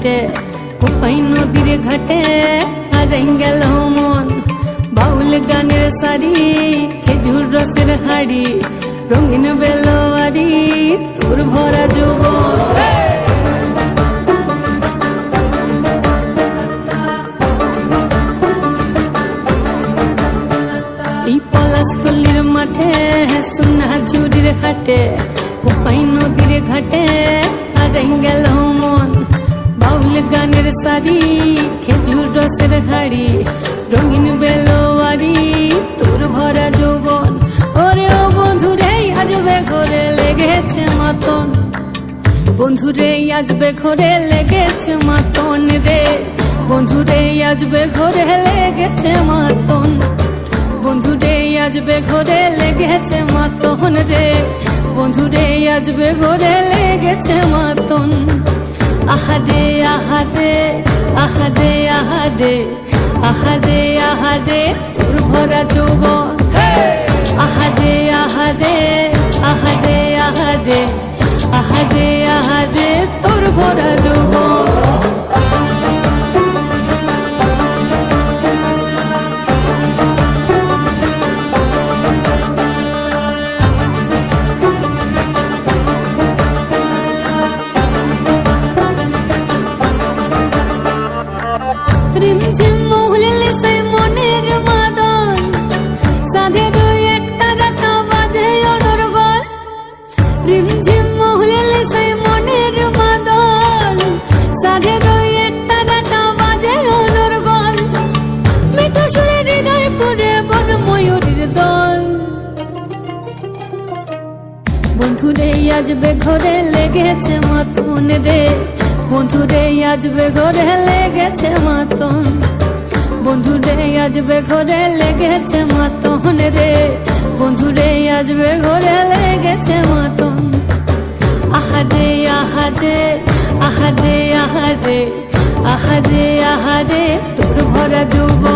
হাটে কোপাই নদীর ঘাটে হারাই গেল মন বাউল গানের সারি খেজুর রসের হাড়ি রঙিন বেলোয়ারি তোর ভরা যৌবন এই পলাশতলির মাঠে সোনা ঝুড়ির ঘাটে কোপাই নদীর ঘাটে হারাই গেল মন বাউল গানের সারি খেজুর রসের হাড়ি রঙিন বেলোয়ারি তোর ভরা যৌবন ওরে ও বন্ধুরে আজবে ঘরে লেগেছে মাতন বন্ধুরে আজবে ঘরে লেগেছে মাতন রে বন্ধুরে আজবে ঘরে লেগেছে মাতন বন্ধুরে আজবে ঘরে লেগেছে মাতন রে বন্ধুরে আজবে ঘরে লেগেছে মাতন আহারে আহারে আহারে আহারে আহারে আহারে তোর ভরা যৌবন আহারে আহারে আহারে আহারে আহারে আহারে তোর ভরা যৌবন রিমঝিম মহুলে সে মনের মাদন সাধের একটা রাটা বাজে অনর্গল রিমঝিম মহুলে সে মনের মাদন সাধের একটা রাটা বাজে অনর্গল মিঠা সুরে হৃদয় পুরে বন ময়ূরীর দল বন্ধুরে আজবে ঘরে লেগেছে মাতন রে বন্ধুরে আজবে ঘরে লেগেছে মাতন বন্ধুরে আজবে ঘরে লেগেছে মাতন রে বন্ধুরে আজবে ঘরে লেগেছে মাতন আহারে আহারে আহারে আহারে আহারে আহারে তোর ভরা যৌবন